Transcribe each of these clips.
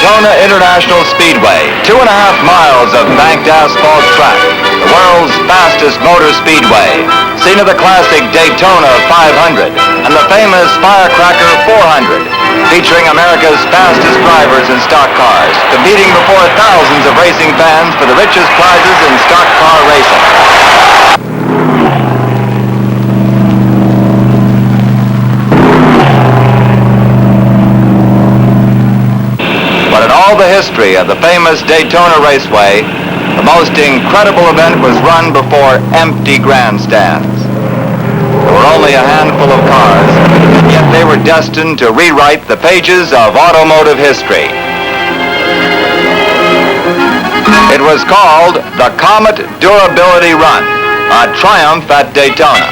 Daytona International Speedway, 2.5 miles of banked asphalt track, the world's fastest motor speedway, scene of the classic Daytona 500 and the famous Firecracker 400, featuring America's fastest drivers in stock cars, competing before thousands of racing fans for the richest prizes in stock car racing. But in all the history of the famous Daytona Raceway, the most incredible event was run before empty grandstands. There were only a handful of cars, yet they were destined to rewrite the pages of automotive history. It was called the Comet Durability Run, a triumph at Daytona.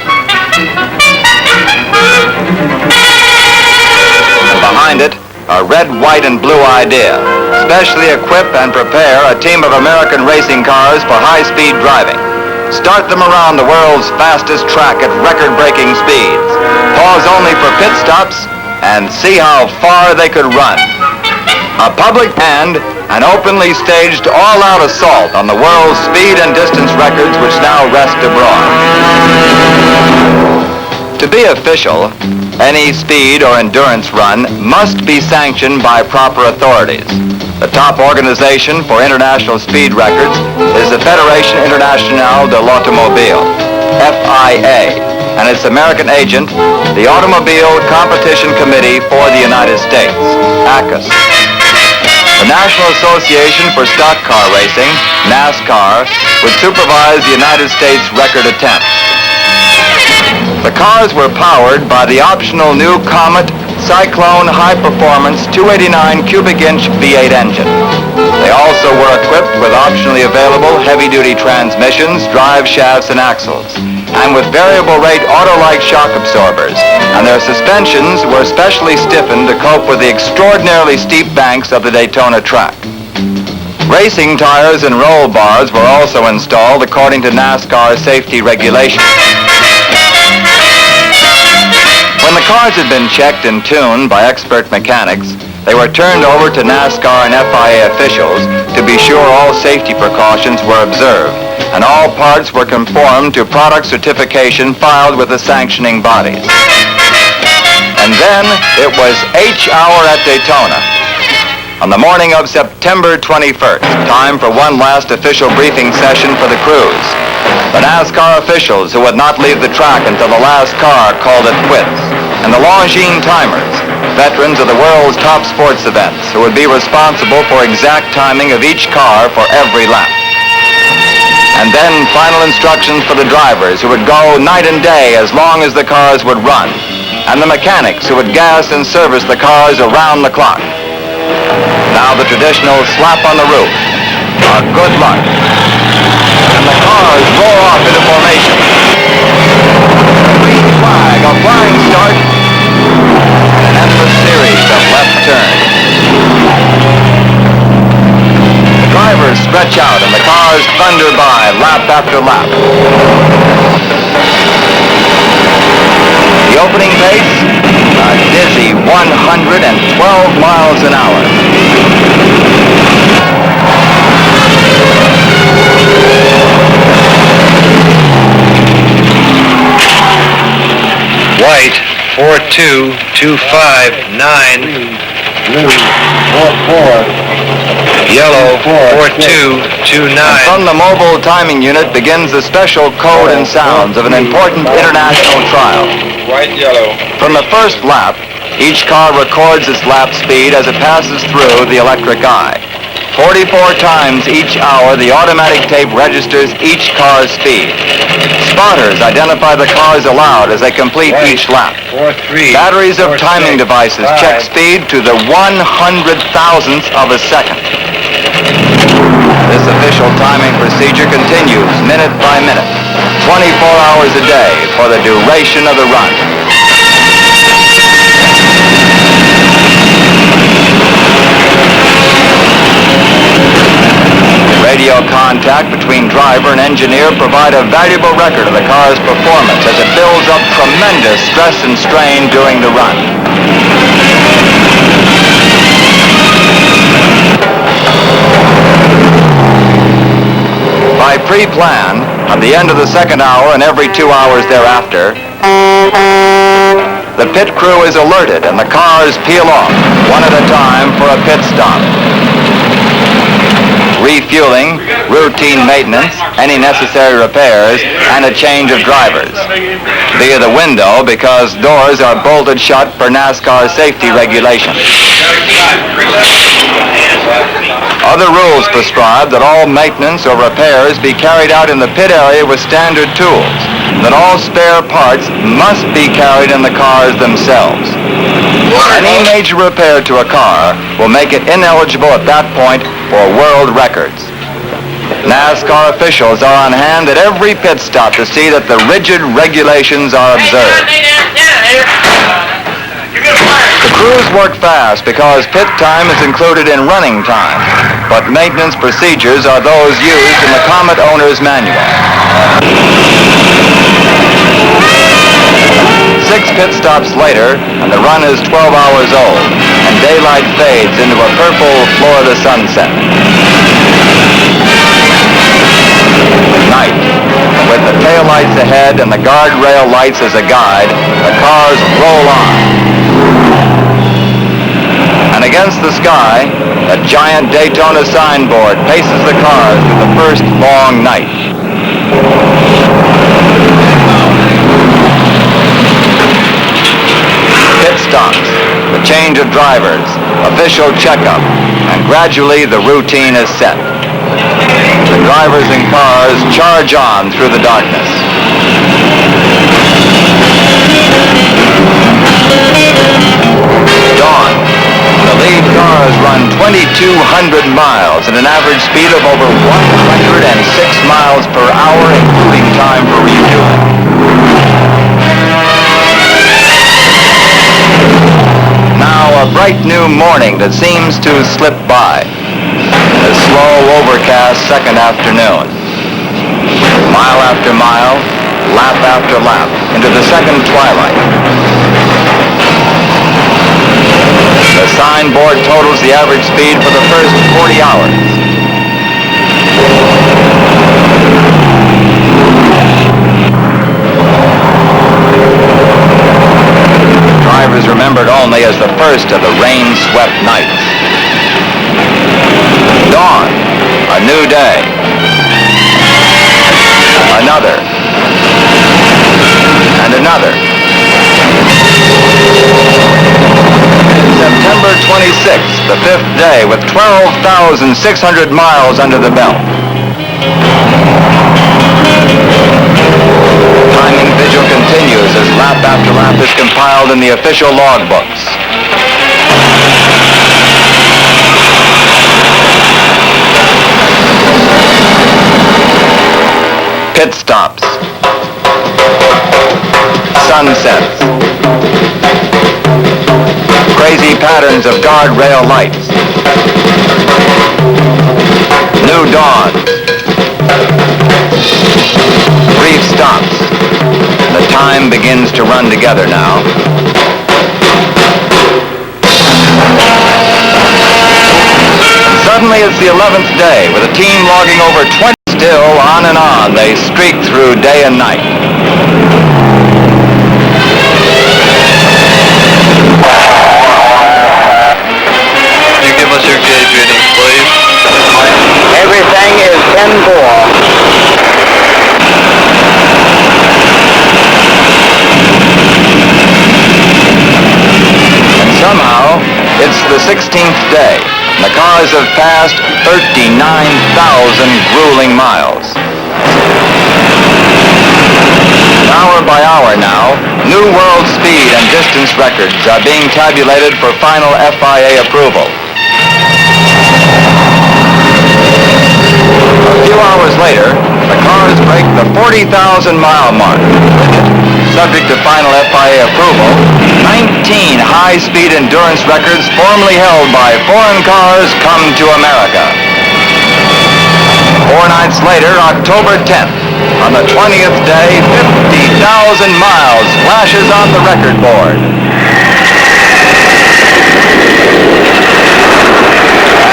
And behind it, a red, white, and blue idea. Specially equip and prepare a team of American racing cars for high-speed driving. Start them around the world's fastest track at record-breaking speeds. Pause only for pit stops and see how far they could run. A public and an openly staged all-out assault on the world's speed and distance records which now rest abroad. To be official, any speed or endurance run must be sanctioned by proper authorities. The top organization for international speed records is the Fédération Internationale de l'Automobile, FIA, and its American agent, the Automobile Competition Committee for the United States, ACUS. The National Association for Stock Car Racing, NASCAR, would supervise the United States record attempts. The cars were powered by the optional new Comet Cyclone High Performance 289 cubic inch V8 engine. They also were equipped with optionally available heavy-duty transmissions, drive shafts, and axles, and with variable rate auto-like shock absorbers, and their suspensions were specially stiffened to cope with the extraordinarily steep banks of the Daytona track. Racing tires and roll bars were also installed according to NASCAR safety regulations. When the cars had been checked and tuned by expert mechanics, they were turned over to NASCAR and FIA officials to be sure all safety precautions were observed and all parts were conformed to product certification filed with the sanctioning bodies. And then it was H-hour at Daytona. On the morning of September 21st, time for one last official briefing session for the crews. The NASCAR officials who would not leave the track until the last car called it quits, and the Longines timers, veterans of the world's top sports events, who would be responsible for exact timing of each car for every lap. And then final instructions for the drivers who would go night and day as long as the cars would run, and the mechanics who would gas and service the cars around the clock. Now the traditional slap on the roof, a good luck, and the cars roll off into formation. Green flag, a flying start, and an endless series of left turns. The drivers stretch out and the cars thunder by lap after lap. The opening pace, a dizzy 112 miles an hour. White, 42259. Blue, 44. Yellow, 4229. And from the mobile timing unit begins the special code and sounds of an important international trial. White, yellow. From the first lap, each car records its lap speed as it passes through the electric eye. 44 times each hour, the automatic tape registers each car's speed. Spotters identify the cars aloud as they complete each lap. 43. Batteries of timing devices check speed to the 100,000th of a second. This official timing procedure continues minute by minute, 24 hours a day for the duration of the run. Radio contact between driver and engineer provide a valuable record of the car's performance as it builds up tremendous stress and strain during the run. pre-plan, at the end of the second hour and every 2 hours thereafter, the pit crew is alerted and the cars peel off, one at a time, for a pit stop. Refueling, routine maintenance, any necessary repairs, and a change of drivers. Via the window because doors are bolted shut for NASCAR safety regulations. Other rules prescribe that all maintenance or repairs be carried out in the pit area with standard tools, that all spare parts must be carried in the cars themselves. Any major repair to a car will make it ineligible at that point for world records. NASCAR officials are on hand at every pit stop to see that the rigid regulations are observed. The crews work fast because pit time is included in running time, but maintenance procedures are those used in the Comet owner's manual. 6 pit stops later, and the run is 12 hours old, and daylight fades into a purple Florida sunset. Night. With the taillights ahead and the guardrail lights as a guide, the cars roll on. And against the sky, a giant Daytona signboard paces the cars through the first long night. Pit stops, the change of drivers, official checkup, and gradually the routine is set. The drivers and cars charge on through the darkness. Dawn. The lead cars run 2,200 miles at an average speed of over 106 miles per hour, including time for refueling. Now a bright new morning that seems to slip by. A slow, overcast second afternoon. Mile after mile, lap after lap, into the second twilight. The signboard totals the average speed for the first 40 hours. Drivers remembered only as the first of the rain-swept nights. Dawn, a new day. Another. And another. September 26th, the 5th day, with 12,600 miles under the belt. Timing vigil continues as lap after lap is compiled in the official logbooks. Pit stops. Sunsets. Crazy patterns of guardrail lights. New dawn. Brief stops. The time begins to run together now. Suddenly it's the 11th day, with a team logging over 20. Still on and on, they streak through day and night. Can you give us your gauge readings, please? Everything is 10-4. And somehow, it's the 16th day. The cars have passed 39,000 grueling miles. Hour by hour now, new world speed and distance records are being tabulated for final FIA approval. A few hours later, the cars break the 40,000-mile mark. Subject to final FIA approval, 19 high-speed endurance records formerly held by foreign cars come to America. 4 nights later, October 10th, on the 20th day, 50,000 miles flashes on the record board.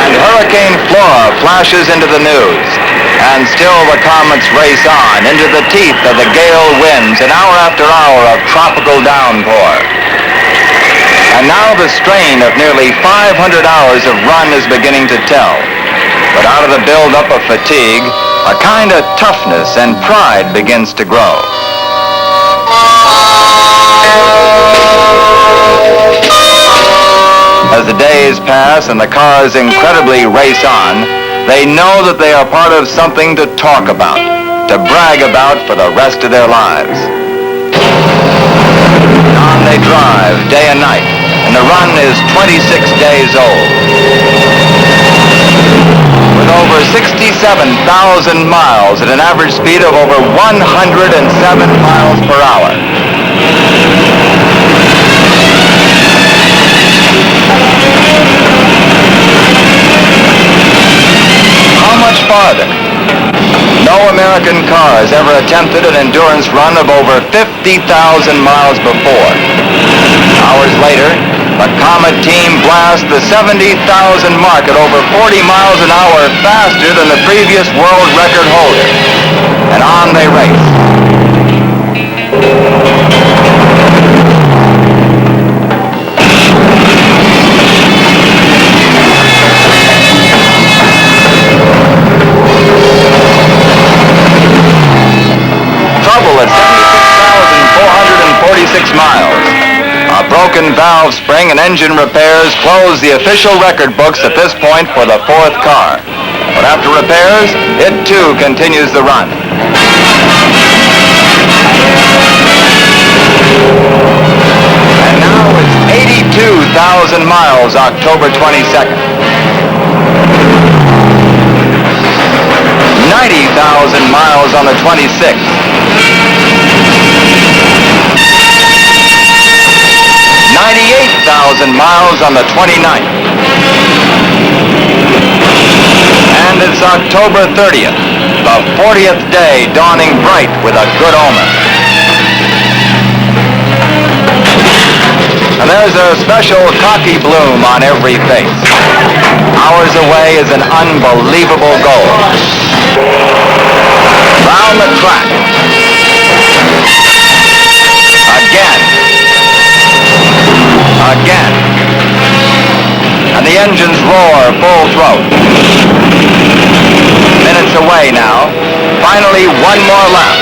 And Hurricane Flora flashes into the news. And still the comets race on into the teeth of the gale winds and hour after hour of tropical downpour. And now the strain of nearly 500 hours of run is beginning to tell. But out of the buildup of fatigue, a kind of toughness and pride begins to grow. As the days pass and the cars incredibly race on, they know that they are part of something to talk about, to brag about for the rest of their lives. On they drive day and night, and the run is 26 days old. With over 67,000 miles at an average speed of over 107 miles per hour. How much farther? No American car has ever attempted an endurance run of over 50,000 miles before. Hours later, the Comet team blasts the 70,000 mark at over 40 miles an hour faster than the previous world record holder. And on they race. Trouble at 76,446 miles. A broken valve spring and engine repairs close the official record books at this point for the fourth car. But after repairs, it too continues the run. And now it's 82,000 miles, October 22nd. 90,000 miles on the 26th. 98,000 miles on the 29th. And it's October 30th, the 40th day dawning bright with a good omen. And there's a special cocky bloom on every face. Hours away is an unbelievable goal. Round the track. Again. And the engines roar full throat. Minutes away now. Finally, one more lap.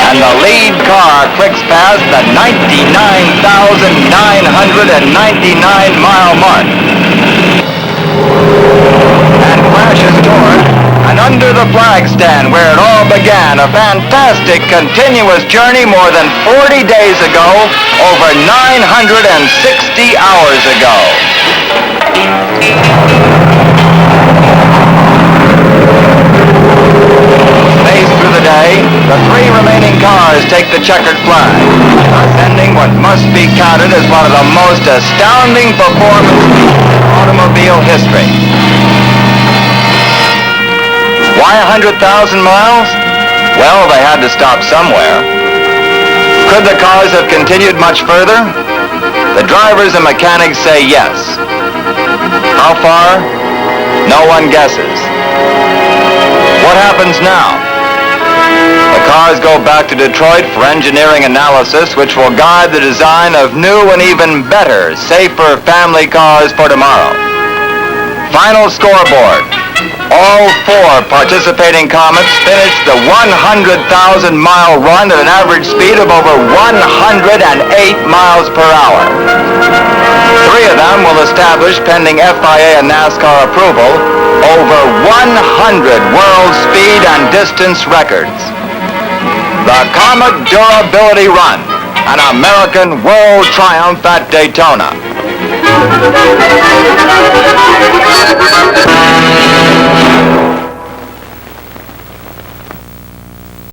And the lead car clicks past the 99,999 mile mark. And crashes toward and under the flag stand where it all began, a fantastic continuous journey more than 40 days ago, over 960 hours ago. Spaced through the day, the three remaining cars take the checkered flag, ascending what must be counted as one of the most astounding performances in automobile history. Why 100,000 miles? Well, they had to stop somewhere. Could the cars have continued much further? The drivers and mechanics say yes. How far? No one guesses. What happens now? The cars go back to Detroit for engineering analysis, which will guide the design of new and even better, safer family cars for tomorrow. Final scoreboard. All four participating Comets finished the 100,000-mile run at an average speed of over 108 miles per hour. Three of them will establish, pending FIA and NASCAR approval, over 100 world speed and distance records. The Comet Durability Run, an American world triumph at Daytona.